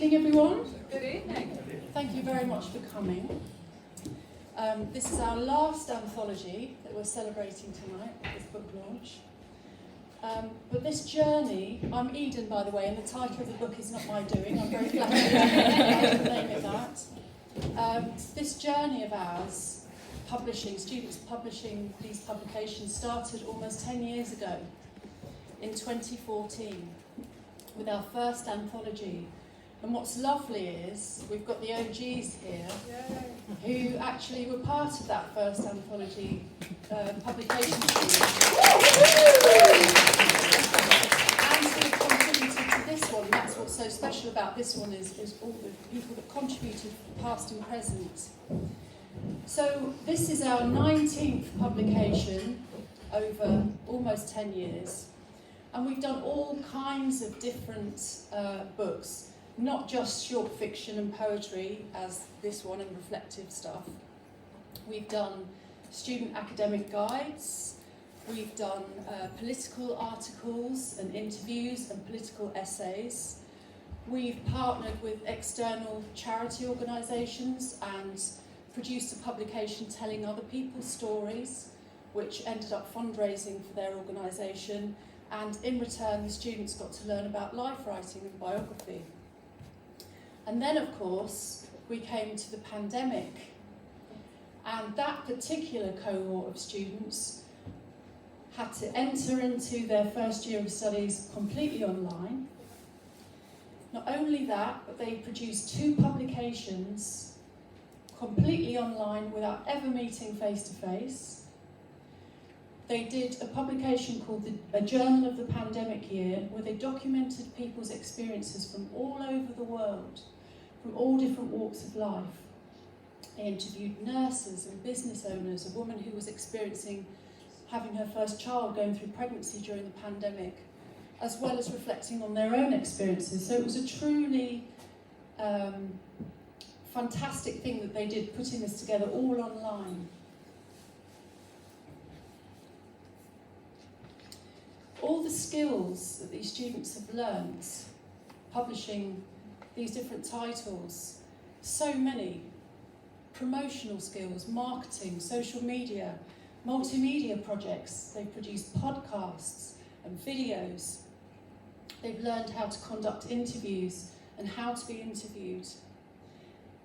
evening, everyone. Good evening. Thank you very much for coming. This is our last anthology that we're celebrating tonight, this book launch. But this journey, I'm Eden, by the way, and the title of the book is not my doing. I'm very flattered to name it that. This journey of ours, students publishing these publications, started almost 10 years ago, in 2014, with our first anthology. And what's lovely is we've got the OGs here who actually were part of that first anthology publication team. And who contributed to this one. That's what's so special about this one is all the people that contributed, past and present. So this is our 19th publication over almost 10 years. And we've done all kinds of different books. Not just short fiction and poetry, as this one, and reflective stuff. We've done student academic guides. We've done political articles and interviews and political essays. We've partnered with external charity organisations and produced a publication telling other people's stories, which ended up fundraising for their organisation. And in return, the students got to learn about life writing and biography. And then, of course, we came to the pandemic, and that particular cohort of students had to enter into their first year of studies completely online. Not only that, but they produced 2 publications completely online without ever meeting face-to-face. They did a publication called A Journal of the Pandemic Year, where they documented people's experiences from all over the world, from all different walks of life. They interviewed nurses and business owners, a woman who was having her first child, going through pregnancy during the pandemic, as well as reflecting on their own experiences. So it was a truly fantastic thing that they did, putting this together all online. All the skills that these students have learned, publishing these different titles, so many promotional skills, marketing, social media, multimedia projects. They've produced podcasts and videos. They've learned how to conduct interviews and how to be interviewed.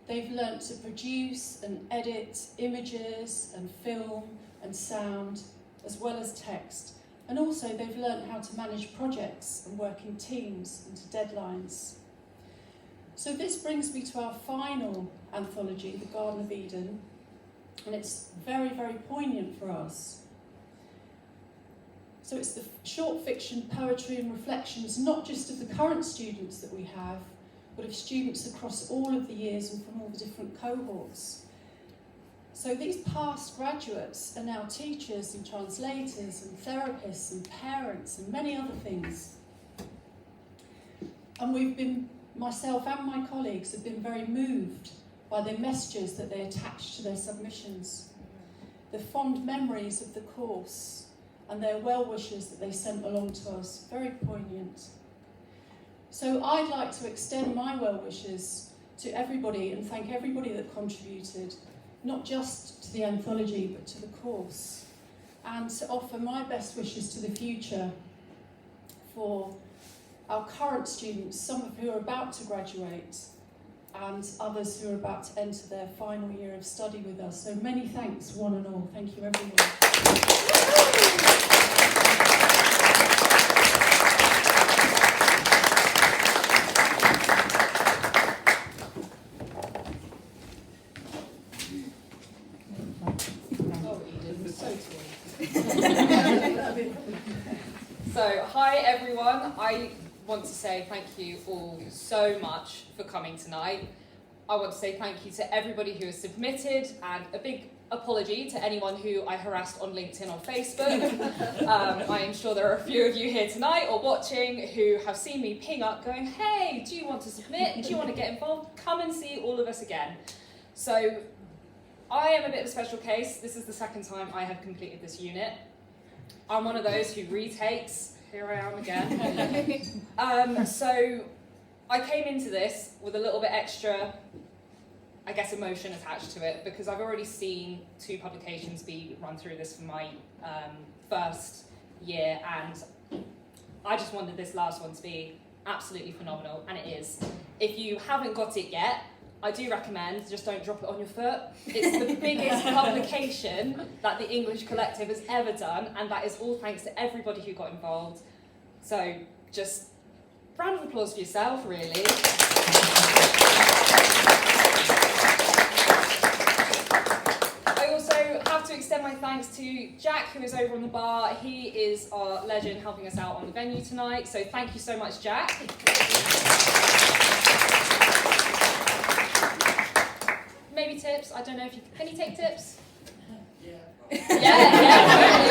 They've learned to produce and edit images and film and sound, as well as text. And also they've learned how to manage projects and work in teams and to deadlines. So this brings me to our final anthology, The Garden of Eden, and it's very, very poignant for us. So it's the short fiction, poetry and reflections, not just of the current students that we have, but of students across all of the years and from all the different cohorts. So these past graduates are now teachers and translators and therapists and parents and many other things. And myself and my colleagues have been very moved by the messages that they attach to their submissions, the fond memories of the course and their well-wishes that they sent along to us, very poignant. So I'd like to extend my well-wishes to everybody and thank everybody that contributed, not just to the anthology, but to the course, and to offer my best wishes to the future for our current students, some of who are about to graduate, and others who are about to enter their final year of study with us. So many thanks, one and all. Thank you, everyone. So, hi everyone. I want to say thank you all so much for coming tonight. I want to say thank you to everybody who has submitted, and a big apology to anyone who I harassed on LinkedIn or Facebook. I am sure there are a few of you here tonight or watching who have seen me ping up going, hey, do you want to submit? Do you want to get involved? Come and see all of us again. So I am a bit of a special case. This is the second time I have completed this unit. I'm one of those who retakes. Here I am again. So I came into this with a little bit extra, I guess, emotion attached to it, because I've already seen 2 publications be run through this for my first year, and I just wanted this last one to be absolutely phenomenal, and it is. If you haven't got it yet, I do recommend, just don't drop it on your foot. It's the biggest publication that the English Collective has ever done, and that is all thanks to everybody who got involved. So just round of applause for yourself, really. I also have to extend my thanks to Jack, who is over on the bar. He is our legend helping us out on the venue tonight, so thank you so much, Jack. Maybe tips, I don't know if you can you take tips? Yeah,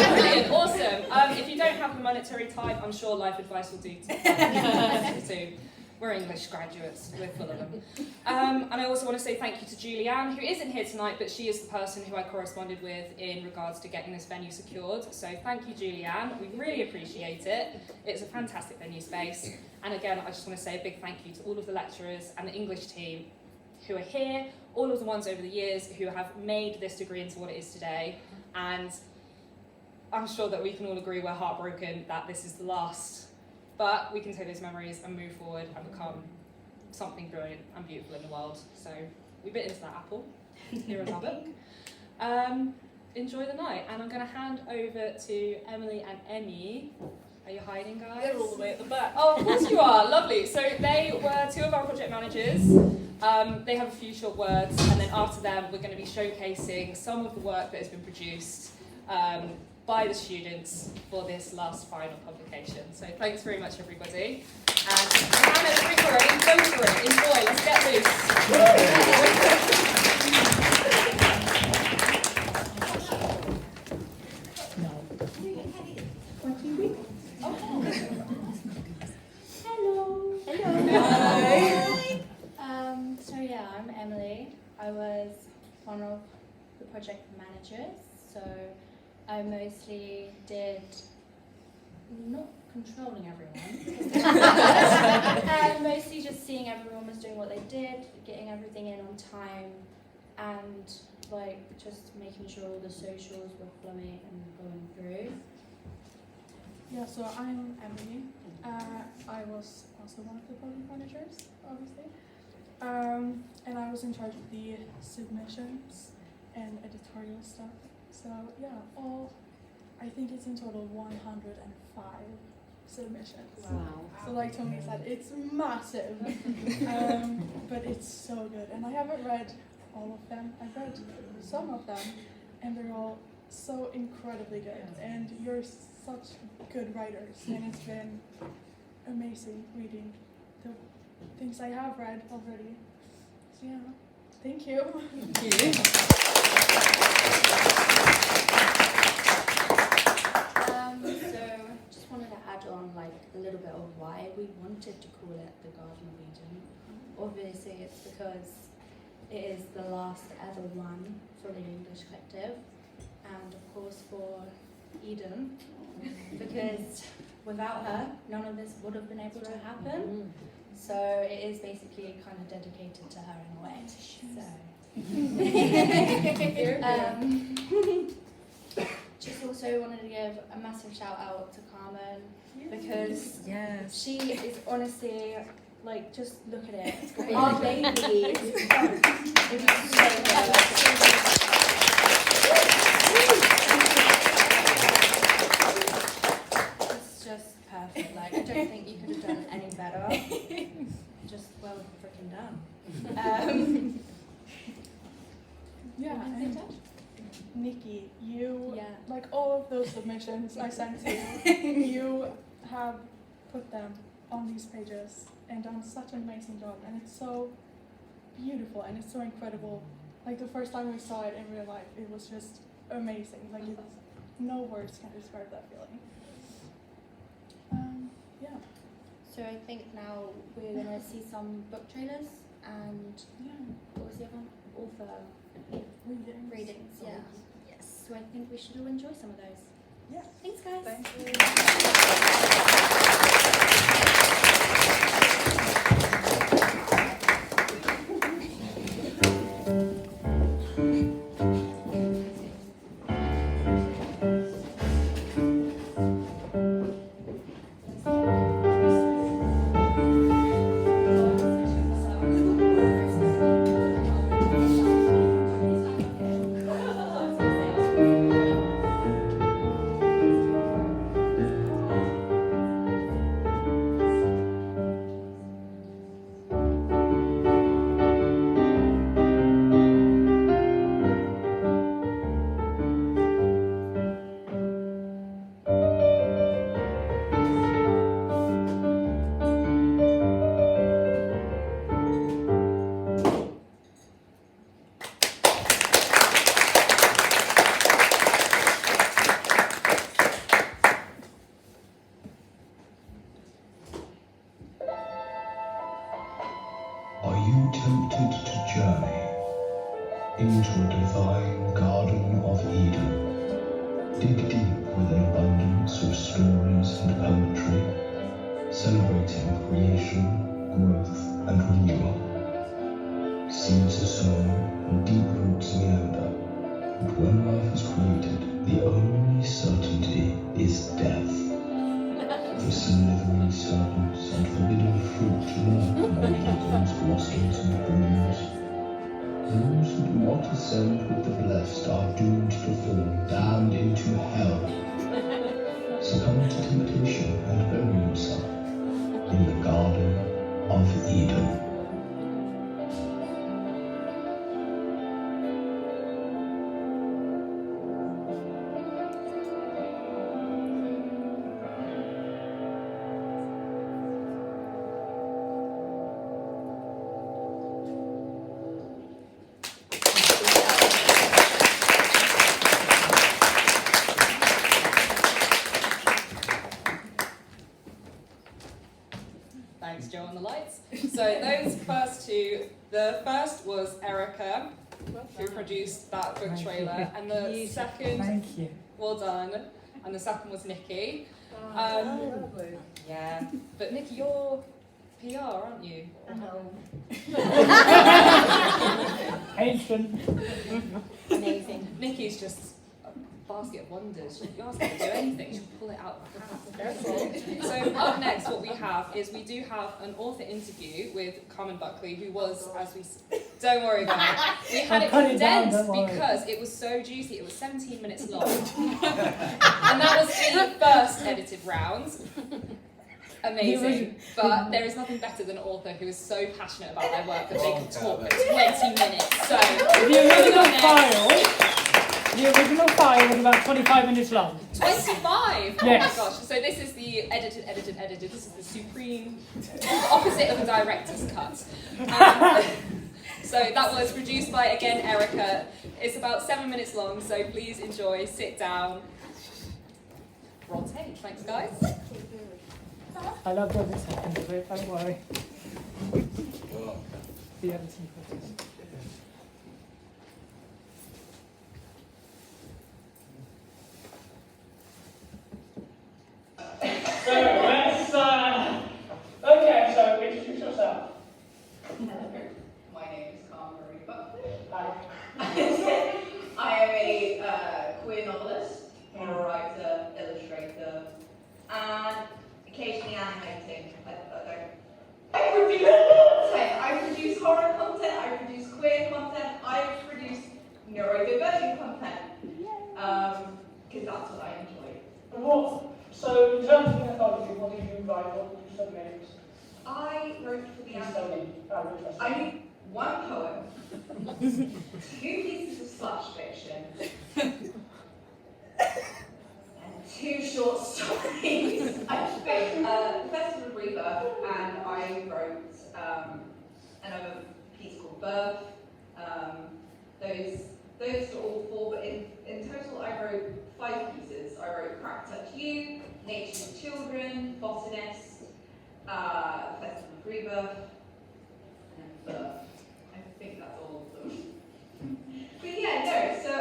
totally, brilliant, awesome. If you don't have the monetary type, I'm sure life advice will do too. We're English graduates, we're full of them. And I also want to say thank you to Julianne, who isn't here tonight, but she is the person who I corresponded with in regards to getting this venue secured. So thank you, Julianne, we really appreciate it. It's a fantastic venue space. And again, I just want to say a big thank you to all of the lecturers and the English team who are here, all of the ones over the years who have made this degree into what it is today. And I'm sure that we can all agree we're heartbroken that this is the last, but we can take those memories and move forward and become something brilliant and beautiful in the world. So we bit into that apple. Here is our book. Enjoy the night, and I'm going to hand over to Emily and Emmy. Are you hiding, guys? They're all the way at the back. Oh, of course you are. Lovely. So they were 2 of our project managers. They have a few short words, and then after them we're going to be showcasing some of the work that has been produced by the students for this last final publication. So thanks very much, everybody. And Hannah, bring for it, go for it, enjoy, let's get loose. I'm Emily. I was one of the project managers, so I mostly did not controlling everyone, mostly just seeing everyone was doing what they did, getting everything in on time, and like just making sure all the socials were flowing and going through. Yeah, so I'm Emily. I was also one of the project managers, obviously. And I was in charge of the submissions and editorial stuff. So yeah, I think it's in total 105 submissions. Wow. So like Tony said, it's massive, but it's so good. And I haven't read all of them. I've read some of them, and they're all so incredibly good. And you're such good writers, and it's been amazing reading the things I have read already. So yeah, thank you. Thank you. So just wanted to add on like a little bit of why we wanted to call it the Garden of Eden. Obviously it's because it is the last ever one for the English Collective, and of course for Eden, because without her none of this would have been able to happen. So it is basically kind of dedicated to her in a way. So just also wanted to give a massive shout out to Carmen, because she is honestly like, just look at it. Our baby is so good. It's just perfect. Like, I don't think you could have done it any better. Just well freaking done. Yeah, and Nicky, you, like all of those submissions I sent to you, you have put them on these pages and done such an amazing job, and it's so beautiful and it's so incredible. Like the first time we saw it in real life, it was just amazing. Like no words can describe that feeling. Yeah. So I think now we're gonna see some book trailers and what was the other one? Author readings. Yeah. Yes. So I think we should all enjoy some of those. Yeah. Thanks, guys. Thank you. dig deep with an abundance of stories and poetry, celebrating creation, growth, and renewal. Seeds are sown and deep roots meander, but when life is created, the only certainty is death. For slithering serpents and forbidden fruit lurk among Eden's blossoms and blooms. Those who do not ascend with the blessed are doomed to fall, damned into hell. Succumb to temptation and bury yourself in the Garden of Eden. Thanks, Joe, on the lights. So those first two, the first was Erica, who produced that book trailer, and the second, well done, and the second was Nicky. Yeah, but Nicky, you're PR, aren't you? Ancient. Amazing. Nicky's just a basket of wonders. You ask her to do anything, she'll pull it out of the hat. So up next, what we have is we do have an author interview with Carmen Buckley, who was, as we don't worry about it, we had it condensed because it was so juicy. It was 17 minutes long, and that was the first edited round. Amazing, but there is nothing better than an author who is so passionate about their work that they can talk for 20 minutes. So the original file was about 25 minutes long. 25? Oh Yes. my gosh. So this is the edited. This is the supreme opposite of a director's cut. So that was produced by, again, Erica. It's about 7 minutes long, so please enjoy, sit down. Roll tape. Thanks, guys. I loved every second of it, don't worry. The editing process. So let's, okay, so introduce yourself. Hello, my name is Carmen Marie Buckley. Hi. I am a queer novelist, horror writer, illustrator, and occasionally animating. I produce content. I produce horror content, I produce queer content, I produce neurodivergent content. Because that's what I enjoy. So in terms of the anthology, what did you write? What did you submit? I wrote for the Please anthology. tell me. I need one poem, 2 pieces of slash fiction, and 2 short stories. I think Festival of Rebirth, and I wrote another piece called Birth. Those are all 4, but in total I wrote 5 pieces. I wrote Crack Touch You, Nature's Children, Botanist, Festival of Rebirth, and Birth. I think that's all of them. But yeah, no, so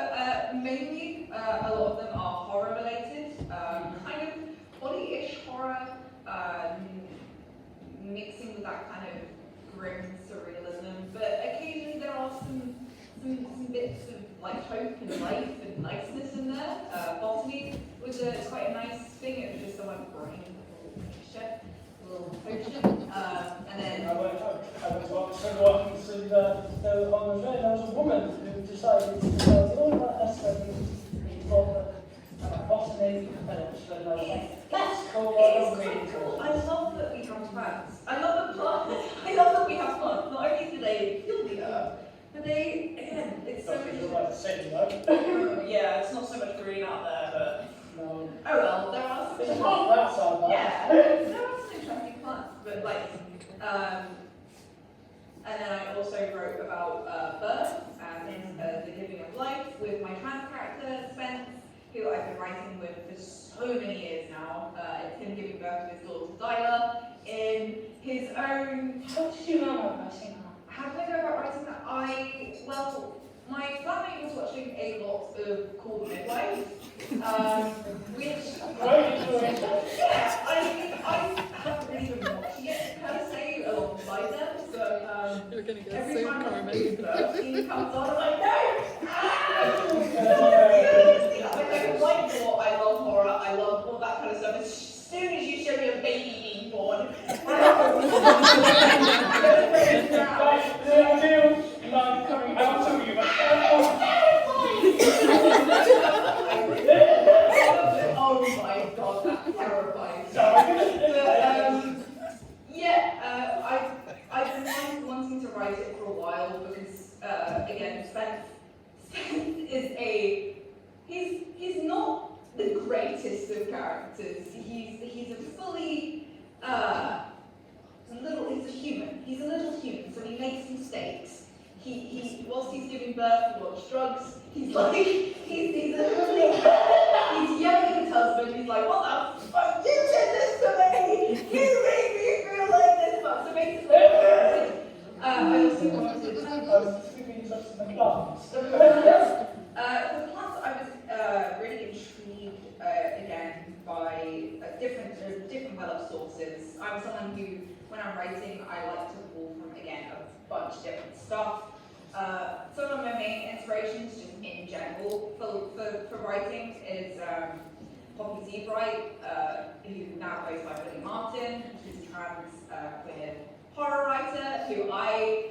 mainly a lot of them are horror related, kind of body-ish horror, mixing with that kind of grim surrealism, but occasionally there are some bits of like hope and life and niceness in there. Botany was quite a nice thing. It was just someone bringing a little potion, and then I went to Oxford once, and there was a woman who decided to tell me all about her studies in botany, and I was like, that's cool, it's really quite cool. cool. I love that we have plants. I love the plants. I love that we have plants. Not only do they heal the earth, but they, again, it's so much. Yeah, it's not so much green out there, but No. oh well, there are some. It's a plant outside, right? Yeah, there are some interesting plants, but like, and then I also wrote about birth and the giving of life with my trans character Spence, who I've been writing with for so many years now. It's him giving birth to his daughter Dyla in his own. How did you know about writing that? How did I go about writing that? my flatmate was watching a lot of Call the Midwife, which, yeah, I mean, I haven't really been watching it per se alongside them, but You're gonna get every so time Carmen. the scene comes on, I'm like, no! I love horror, I love all that kind of stuff. As soon as you show me a baby being born, coming out of you. Oh my god, that's terrifying. I've been wanting to write it for a while because, again, Spence is he's not the greatest of characters. He's a fully, he's a human. He's a little human, so he makes mistakes. Whilst he's giving birth, he wants drugs. He's like, he's yelling at his husband. He's like, what the fuck? You did this to me! You made me feel like this. So basically, I also wanted the plants. the plants, I was really intrigued again by different well of sources. I'm someone who, when I'm writing, I like to pull from, again, a bunch of different stuff. Some of my main inspirations, just in general, for writing, is Poppy Seabright, who now goes by Willie Martin. She's a trans queer horror writer who I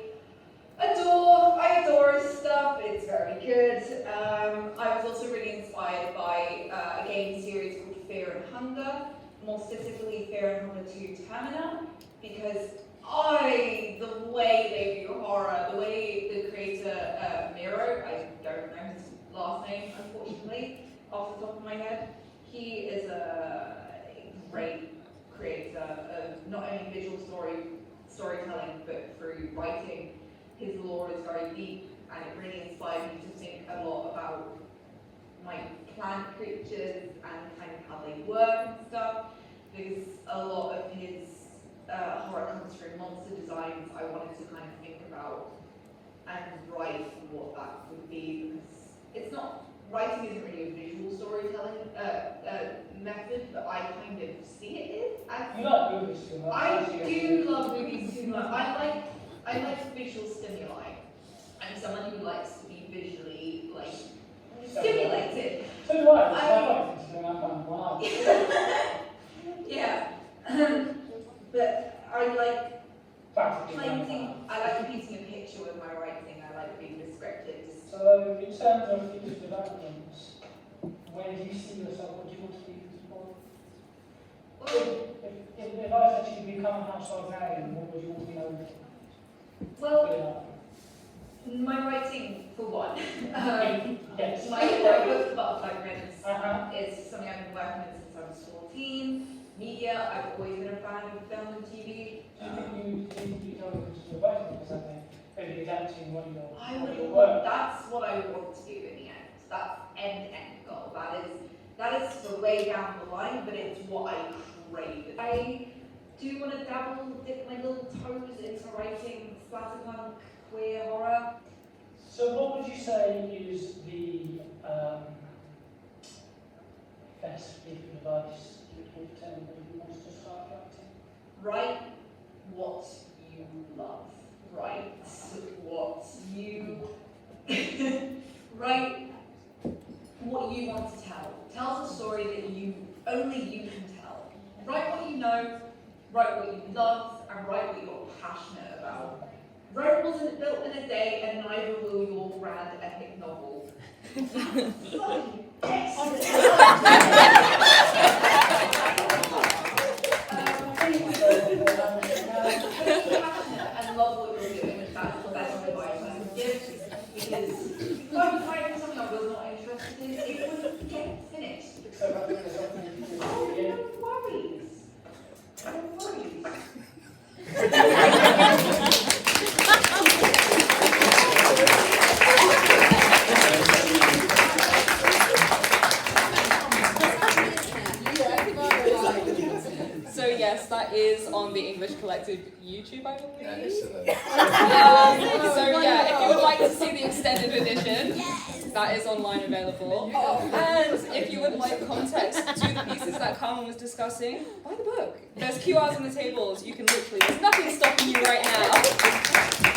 adore his stuff. It's very good. I was also really inspired by a game series called Fear and Hunger, more specifically Fear and Hunger 2 Termina, because the way they do horror, the way the creator, Miro, I don't know his last name, unfortunately, off the top of my head, he is a great creator of not only visual storytelling, but through writing. His lore is very deep, and it really inspired me to think a lot about my plant creatures and kind of how they work and stuff, because a lot of his horror comes through monster designs. I wanted to kind of think about and write what that would be, because it's not, writing isn't really a visual storytelling method, but I kind of see it as. You like movies too much. I do love movies too much. I like visual stimuli. I'm someone who likes to be visually, stimulated. So do I. Yeah. But I like painting. I like painting a picture with my writing. I like being descriptive. So, in terms of future developments, where do you see yourself? What do you want to be for? If I said to you become a household name, what would you want to know? Well, my writing, for one. Yes. My book, Butterfly Prince, Is is something I've been working on since I was 14. Media, I've always been a fan of film and TV. Do you think you know what you're working on something? Maybe adapting what you're That's what I want to do in the end. That's end goal. That is the way down the line, but it's what I crave. I do want to dip my little toes into writing splatterpunk, queer horror. So what would you say is the best piece of advice you would give to anybody who wants to start writing? Write what you love. Write what you write what you want to tell. Tell the story that only you can tell. Write what you know, write what you love, and write what you're passionate about. Rome wasn't built in a day, and neither will your grand epic novel. And love what you're doing. That's the best advice I can give. Because if I was writing something I was not interested in, it wouldn't get finished. So Oh, no worries. No worries. Yes, that is on the English Collective YouTube, I believe. Excellent. So yeah, if you would like to see the extended edition, that is online available. And if you would like context to the pieces that Carmen was discussing, buy the book. There's QRs on the tables. You can literally, there's nothing stopping you right now.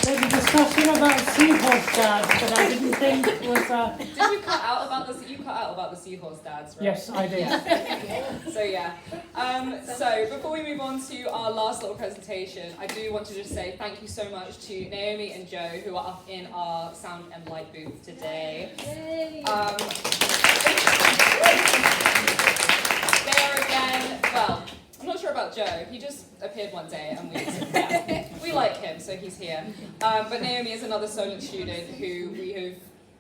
There's a discussion about seahorse dads that I didn't think was. Did you cut out about the seahorse dads, right? Yes, I did. Yeah. So yeah. So before we move on to our last little presentation, I do want to just say thank you so much to Naomi and Joe who are up in our sound and light booth today. They are again, well, I'm not sure about Joe. He just appeared one day and we like him, so he's here. But Naomi is another Solent student who we have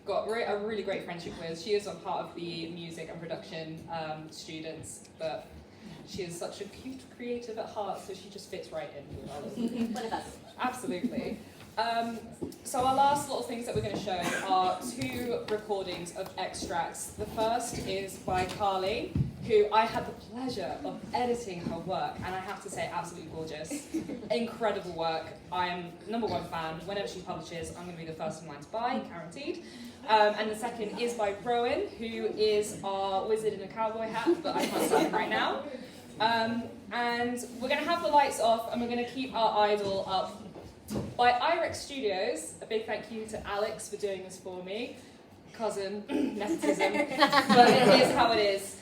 got a really great friendship with. She is a part of the music and production students, but she is such a cute creative at heart, so she just fits right in with all of them. One of us. Absolutely. So our last little things that we're going to show are 2 recordings of extracts. The first is by Carlie, who I had the pleasure of editing her work, and I have to say, absolutely gorgeous. Incredible work. I am #1 fan. Whenever she publishes, I'm going to be the first in line to buy, guaranteed. And the second is by Roan, who is our wizard in a cowboy hat, but I can't see him right now. And we're going to have the lights off, and we're going to keep our idol up. By IREX Studios, a big thank you to Alex for doing this for me. Cousin, nepotism, but it is how it is.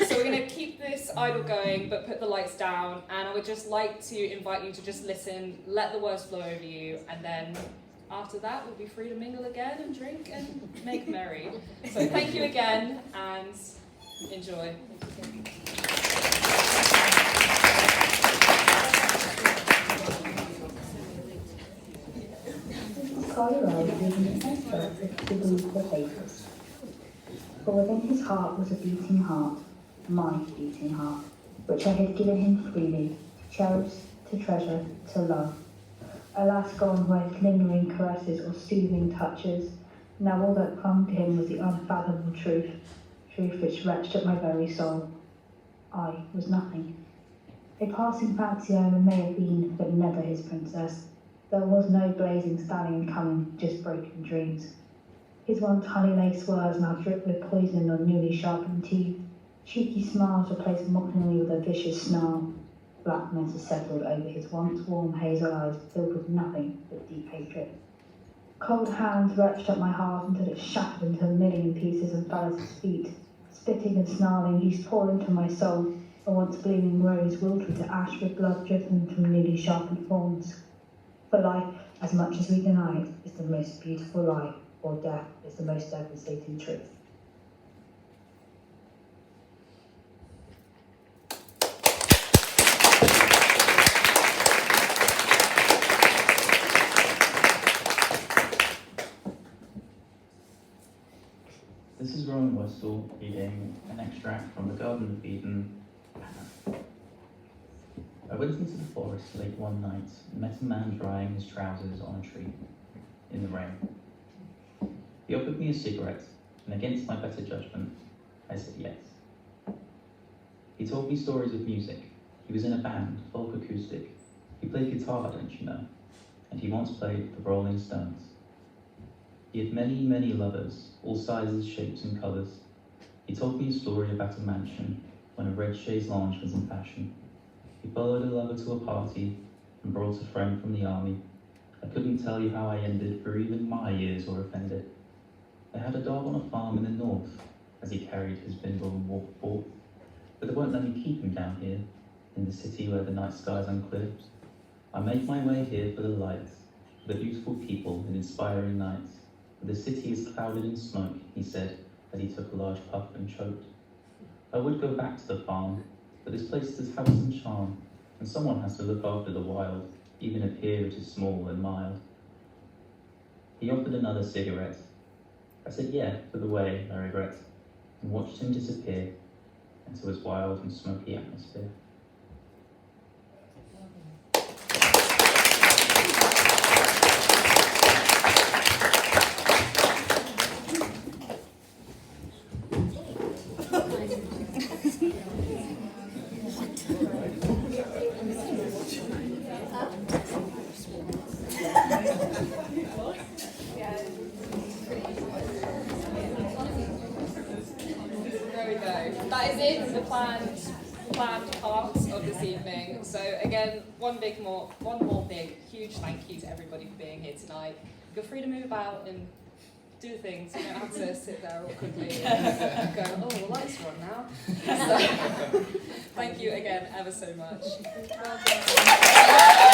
So we're going to keep this idol going, but put the lights down, and I would just like to invite you to just listen, let the words flow over you, and then after that we'll be free to mingle again and drink and make merry. So thank you again, and enjoy. Carlie Wells was an expert with believe the faithless. For within his heart was a beating heart, my beating heart, which I had given him freely, to cherish, to treasure, to love. Alas, gone were his lingering caresses or soothing touches. Now all that clung to him was the unfathomable truth which wretched at my very soul. I was nothing. A passing fancy owner may have been, but never his princess. There was no blazing stallion coming, just broken dreams. His once honey-laced words now dripped with poison on newly sharpened teeth. Cheeky smiles replaced mockingly with a vicious snarl. Blackness settled over his once warm hazel eyes, filled with nothing but deep hatred. Cold hands wrenched at my heart until it shattered into a million pieces and fell at his feet. Spitting and snarling, he tore into my soul. A once gleaming rose wilted to ash with blood dripping from newly sharpened thorns. For life, as much as we deny it, is the most beautiful lie, or death is the most devastating truth. This is Roan Westall reading an extract from The Garden of Eden. I went into the forest late one night and met a man drying his trousers on a tree, in the rain. He offered me a cigarette, and against my better judgment, I said yes. He told me stories of music. He was in a band, folk acoustic. He played guitar, don't you know? And he once played the Rolling Stones. He had many, many lovers, all sizes, shapes and colours. He told me a story about a mansion when a red chaise lounge was in fashion. He followed a lover to a party and brought a friend from the army. I couldn't tell you how I ended, for even my ears were offended. I had a dog on a farm in the north, as he carried his bindle and walked forth. But they won't let me keep him down here, in the city where the night sky's unclear. I make my way here for the lights, for the beautiful people and inspiring nights. For the city is clouded in smoke, he said, as he took a large puff and choked. I would go back to the farm, but this place does have some charm, and someone has to look after the wild, even if here it is small and mild. He offered another cigarette. I said yeah, for the way I regret, and watched him disappear into his wild and smoky atmosphere. that is it for the planned parts of this evening. So again, one more big, huge thank you to everybody for being here tonight. You're free to move about and do things. You don't have to sit there awkwardly and go, oh, the lights are on now. So, thank you again ever so much. Well done.